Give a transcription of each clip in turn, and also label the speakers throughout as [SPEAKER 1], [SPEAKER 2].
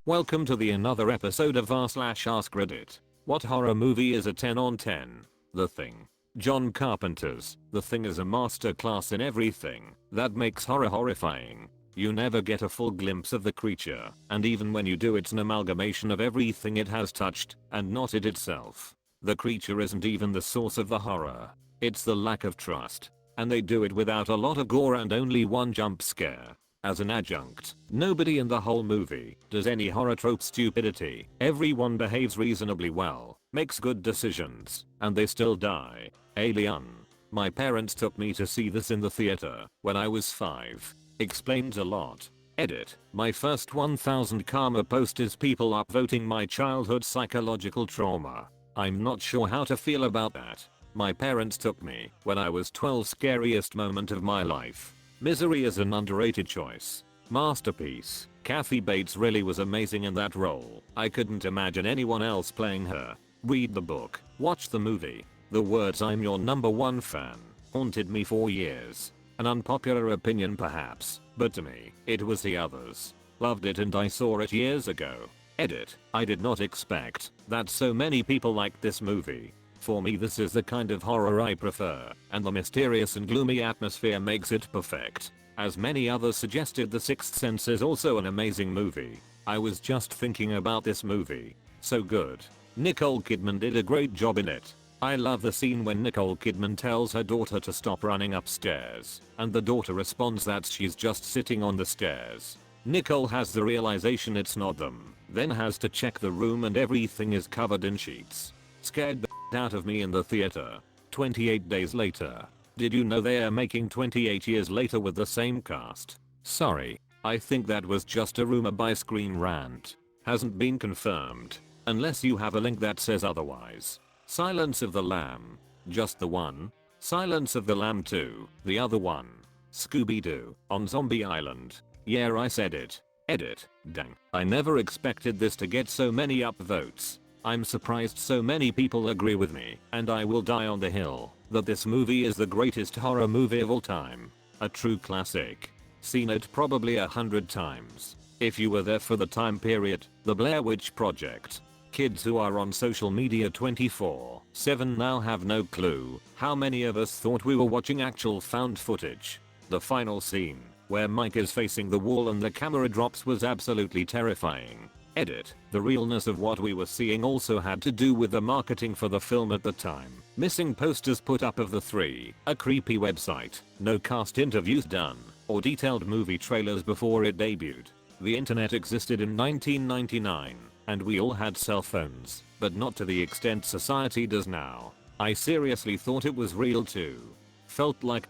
[SPEAKER 1] Welcome to the another episode of r/Askreddit. What horror movie is a 10 on 10? The Thing. John Carpenter's The Thing is a masterclass in everything that makes horror horrifying. You never get a full glimpse of the creature, and even when you do, it's an amalgamation of everything it has touched, and not it itself. The creature isn't even the source of the horror. It's the lack of trust. And they do it without a lot of gore and only one jump scare. As an adjunct, nobody in the whole movie does any horror trope stupidity. Everyone behaves reasonably well, makes good decisions, and they still die. Alien. My parents took me to see this in the theater when I was 5. Explains a lot. Edit. My first 1000 karma post is people upvoting my childhood psychological trauma. I'm not sure how to feel about that. My parents took me when I was 12. Scariest moment of my life. Misery is an underrated choice. Masterpiece. Kathy Bates really was amazing in that role. I couldn't imagine anyone else playing her. Read the book. Watch the movie. The words "I'm your number one fan" haunted me for years. An unpopular opinion perhaps, but to me, it was the others. Loved it and I saw it years ago. Edit. I did not expect that so many people liked this movie. For me, this is the kind of horror I prefer, and the mysterious and gloomy atmosphere makes it perfect. As many others suggested, The Sixth Sense is also an amazing movie. I was just thinking about this movie. So good. Nicole Kidman did a great job in it. I love the scene when Nicole Kidman tells her daughter to stop running upstairs, and the daughter responds that she's just sitting on the stairs. Nicole has the realization it's not them, then has to check the room and everything is covered in sheets. Scared the out of me in the theater. 28 days later. Did you know they are making 28 years later with the same cast? Sorry, I think that was just a rumor by Screen Rant. Hasn't been confirmed. Unless you have a link that says otherwise. Silence of the Lamb. Just the one? Silence of the Lamb 2, the other one. Scooby-Doo, on Zombie Island. Yeah, I said it. Edit. Dang. I never expected this to get so many upvotes. I'm surprised so many people agree with me, and I will die on the hill that this movie is the greatest horror movie of all time. A true classic. Seen it probably 100 times. If you were there for the time period, The Blair Witch Project. Kids who are on social media 24/7 now have no clue how many of us thought we were watching actual found footage. The final scene, where Mike is facing the wall and the camera drops, was absolutely terrifying. Edit. The realness of what we were seeing also had to do with the marketing for the film at the time. Missing posters put up of the three, a creepy website, no cast interviews done, or detailed movie trailers before it debuted. The internet existed in 1999, and we all had cell phones, but not to the extent society does now. I seriously thought it was real too. Felt like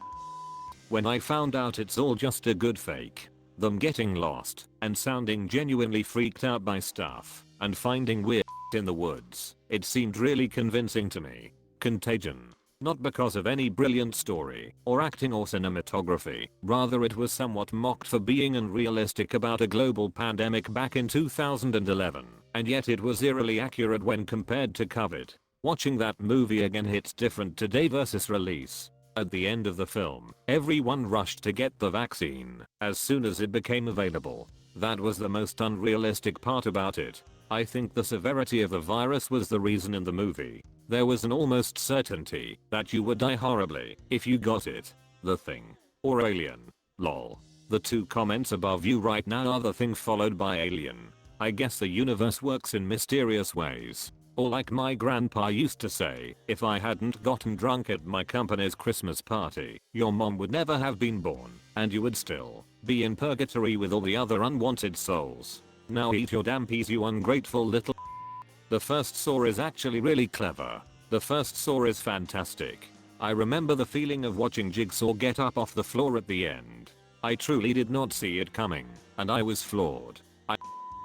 [SPEAKER 1] when I found out it's all just a good fake. Them getting lost and sounding genuinely freaked out by stuff and finding weird in the woods. It seemed really convincing to me. Contagion. Not because of any brilliant story or acting or cinematography. Rather, it was somewhat mocked for being unrealistic about a global pandemic back in 2011. And yet it was eerily accurate when compared to COVID. Watching that movie again hits different today versus release. At the end of the film, everyone rushed to get the vaccine as soon as it became available. That was the most unrealistic part about it. I think the severity of the virus was the reason in the movie. There was an almost certainty that you would die horribly if you got it. The Thing. Or Alien. Lol. The two comments above you right now are The Thing followed by Alien. I guess the universe works in mysterious ways. Or like my grandpa used to say, if I hadn't gotten drunk at my company's Christmas party, your mom would never have been born, and you would still be in purgatory with all the other unwanted souls. Now eat your damn peas, you ungrateful little. The first Saw is actually really clever. The first Saw is fantastic. I remember the feeling of watching Jigsaw get up off the floor at the end. I truly did not see it coming, and I was floored. I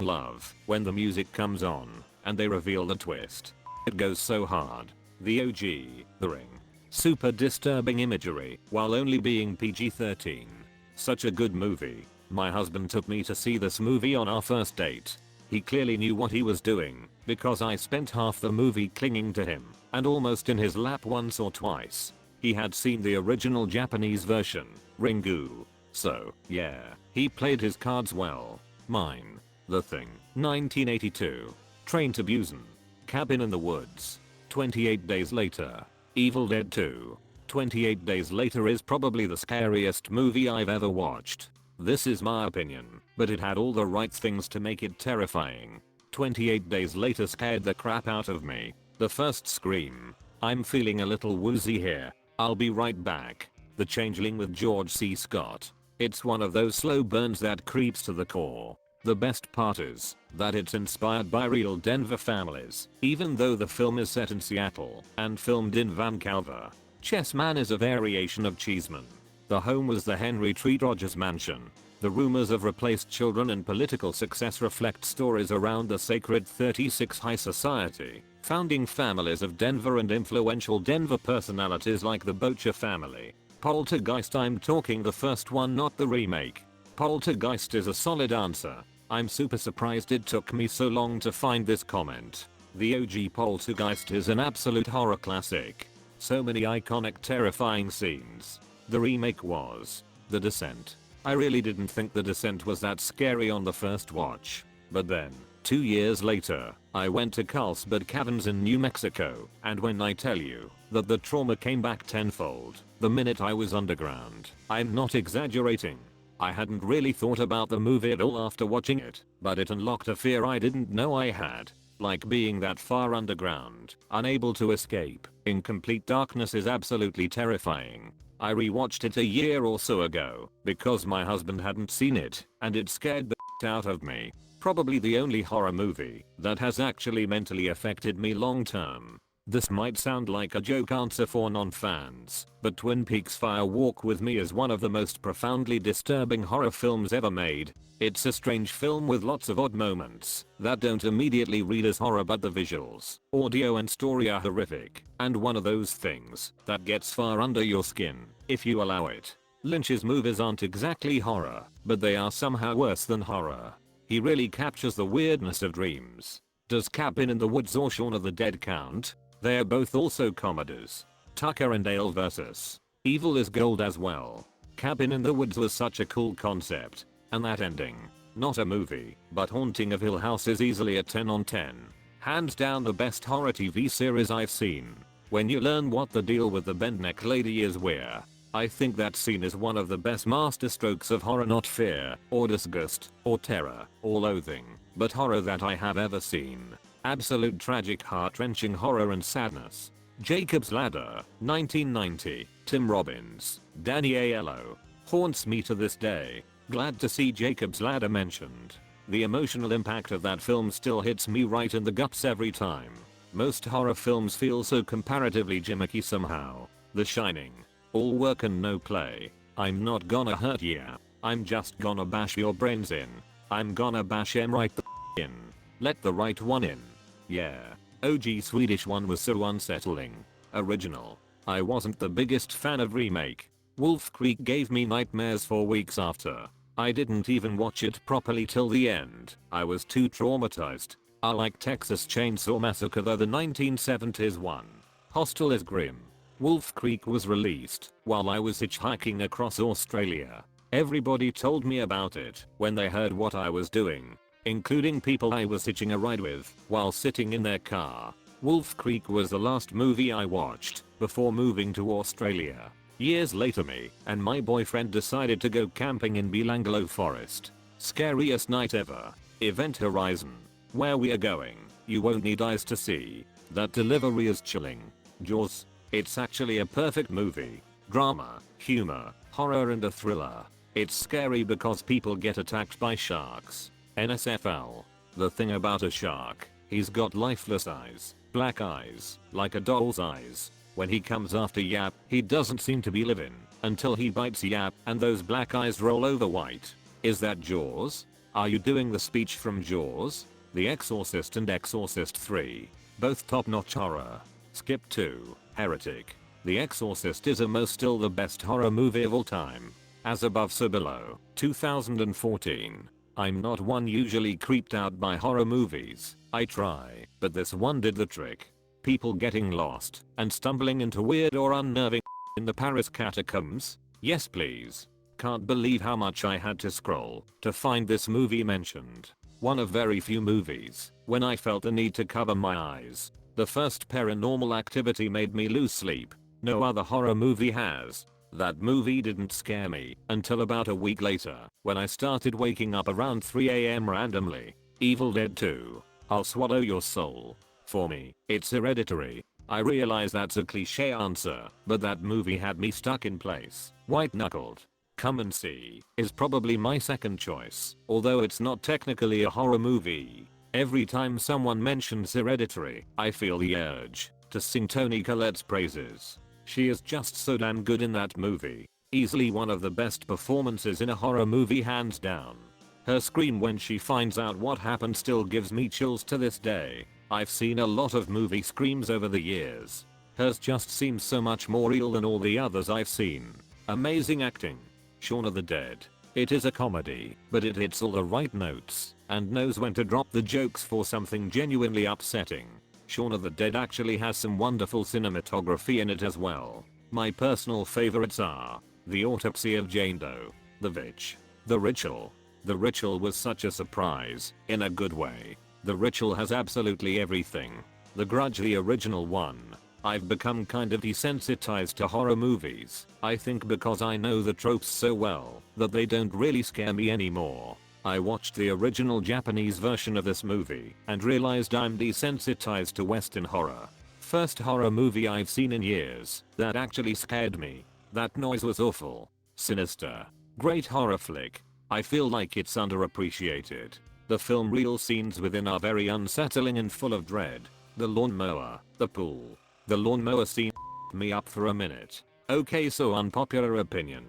[SPEAKER 1] love when the music comes on and they reveal the twist. It goes so hard. The OG, The Ring. Super disturbing imagery while only being PG-13. Such a good movie. My husband took me to see this movie on our first date. He clearly knew what he was doing because I spent half the movie clinging to him and almost in his lap once or twice. He had seen the original Japanese version, Ringu. So, yeah, he played his cards well. Mine. The Thing, 1982. Train to Busan. Cabin in the Woods. 28 Days Later. Evil Dead 2. 28 Days Later is probably the scariest movie I've ever watched. This is my opinion, but it had all the right things to make it terrifying. 28 Days Later scared the crap out of me. The first scream. I'm feeling a little woozy here. I'll be right back. The Changeling with George C. Scott. It's one of those slow burns that creeps to the core. The best part is that it's inspired by real Denver families, even though the film is set in Seattle and filmed in Vancouver. Chessman is a variation of Cheeseman. The home was the Henry Treat Rogers Mansion. The rumors of replaced children and political success reflect stories around the sacred 36 high society, founding families of Denver and influential Denver personalities like the Bocher family. Poltergeist. I'm talking the first one, not the remake. Poltergeist is a solid answer. I'm super surprised it took me so long to find this comment. The OG Poltergeist is an absolute horror classic. So many iconic terrifying scenes. The remake was The Descent. I really didn't think The Descent was that scary on the first watch. But then, 2 years later, I went to Carlsbad Caverns in New Mexico, and when I tell you that the trauma came back tenfold the minute I was underground, I'm not exaggerating. I hadn't really thought about the movie at all after watching it, but it unlocked a fear I didn't know I had. Like being that far underground, unable to escape, in complete darkness is absolutely terrifying. I rewatched it a year or so ago because my husband hadn't seen it, and it scared the out of me. Probably the only horror movie that has actually mentally affected me long term. This might sound like a joke answer for non-fans, but Twin Peaks Fire Walk with Me is one of the most profoundly disturbing horror films ever made. It's a strange film with lots of odd moments that don't immediately read as horror, but the visuals, audio and story are horrific, and one of those things that gets far under your skin, if you allow it. Lynch's movies aren't exactly horror, but they are somehow worse than horror. He really captures the weirdness of dreams. Does Cabin in the Woods or Shaun of the Dead count? They're both also comedies. Tucker and Dale vs. Evil is gold as well. Cabin in the Woods was such a cool concept. And that ending. Not a movie, but Haunting of Hill House is easily a 10 on 10. Hands down the best horror TV series I've seen. When you learn what the deal with the bent neck lady is where. I think that scene is one of the best masterstrokes of horror, not fear, or disgust, or terror, or loathing, but horror that I have ever seen. Absolute tragic, heart-wrenching horror and sadness. Jacob's Ladder, 1990, Tim Robbins, Danny Aiello. Haunts me to this day. Glad to see Jacob's Ladder mentioned. The emotional impact of that film still hits me right in the guts every time. Most horror films feel so comparatively gimmicky somehow. The Shining. All work and no play. I'm not gonna hurt ya. I'm just gonna bash your brains in. I'm gonna bash em right the in. Let the right one in. Yeah. OG Swedish one was so unsettling. Original. I wasn't the biggest fan of remake. Wolf Creek gave me nightmares for weeks after. I didn't even watch it properly till the end. I was too traumatized. I like Texas Chainsaw Massacre, though the 1970s one. Hostel is grim. Wolf Creek was released while I was hitchhiking across Australia. Everybody told me about it when they heard what I was doing, including people I was hitching a ride with while sitting in their car. Wolf Creek was the last movie I watched before moving to Australia. Years later, me and my boyfriend decided to go camping in Belanglo Forest. Scariest night ever. Event Horizon. Where we are going, you won't need eyes to see. That delivery is chilling. Jaws. It's actually a perfect movie. Drama, humor, horror and a thriller. It's scary because people get attacked by sharks. NSFL. The thing about a shark, he's got lifeless eyes, black eyes, like a doll's eyes. When he comes after Yap, he doesn't seem to be living until he bites Yap and those black eyes roll over white. Is that Jaws? Are you doing the speech from Jaws? The Exorcist and Exorcist 3. Both top-notch horror. Skip 2. Heretic. The Exorcist is almost still the best horror movie of all time. As Above So Below. 2014. I'm not one usually creeped out by horror movies. I try, but this one did the trick. People getting lost and stumbling into weird or unnerving in the Paris catacombs? Yes please. Can't believe how much I had to scroll to find this movie mentioned. One of very few movies when I felt the need to cover my eyes. The first Paranormal Activity made me lose sleep. No other horror movie has. That movie didn't scare me until about a week later when I started waking up around 3 AM randomly. Evil Dead 2. I'll swallow your soul. For me, it's Hereditary. I realize that's a cliche answer, but that movie had me stuck in place. White Knuckled. Come and See is probably my second choice, although it's not technically a horror movie. Every time someone mentions Hereditary, I feel the urge to sing Toni Collette's praises. She is just so damn good in that movie. Easily one of the best performances in a horror movie, hands down. Her scream when she finds out what happened still gives me chills to this day. I've seen a lot of movie screams over the years. Hers just seems so much more real than all the others I've seen. Amazing acting. Shaun of the Dead. It is a comedy, but it hits all the right notes and knows when to drop the jokes for something genuinely upsetting. Shaun of the Dead actually has some wonderful cinematography in it as well. My personal favorites are The Autopsy of Jane Doe, The Witch, The Ritual. The Ritual was such a surprise, in a good way. The Ritual has absolutely everything. The Grudge, the original one. I've become kind of desensitized to horror movies, I think because I know the tropes so well that they don't really scare me anymore. I watched the original Japanese version of this movie and realized I'm desensitized to Western horror. First horror movie I've seen in years that actually scared me. That noise was awful. Sinister. Great horror flick. I feel like it's underappreciated. The film reel scenes within are very unsettling and full of dread. The lawnmower, the pool. The lawnmower scene me up for a minute. Okay, so unpopular opinion.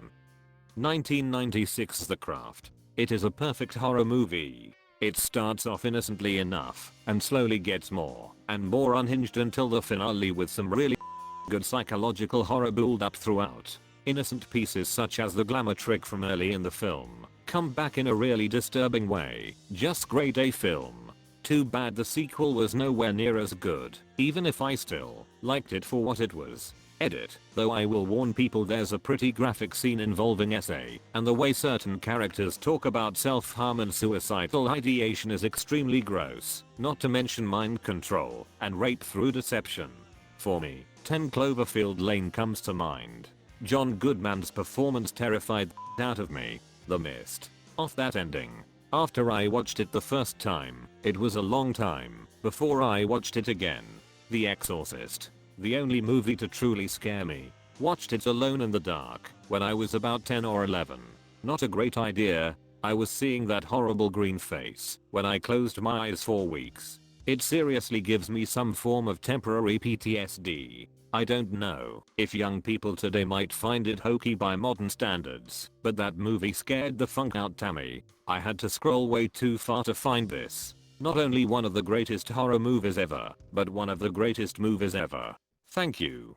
[SPEAKER 1] 1996 The Craft. It is a perfect horror movie. It starts off innocently enough and slowly gets more and more unhinged until the finale with some really good psychological horror build up throughout. Innocent pieces such as the glamour trick from early in the film come back in a really disturbing way. Just grade A film. Too bad the sequel was nowhere near as good, even if I still liked it for what it was. Edit, though I will warn people there's a pretty graphic scene involving SA, and the way certain characters talk about self-harm and suicidal ideation is extremely gross, not to mention mind control and rape through deception. For me, 10 Cloverfield Lane comes to mind. John Goodman's performance terrified the out of me. The Mist. Off that ending. After I watched it the first time, it was a long time before I watched it again. The Exorcist. The only movie to truly scare me. Watched it alone in the dark when I was about 10 or 11. Not a great idea. I was seeing that horrible green face when I closed my eyes for weeks. It seriously gives me some form of temporary PTSD. I don't know if young people today might find it hokey by modern standards, but that movie scared the funk out Tammy. I had to scroll way too far to find this. Not only one of the greatest horror movies ever, but one of the greatest movies ever. Thank you.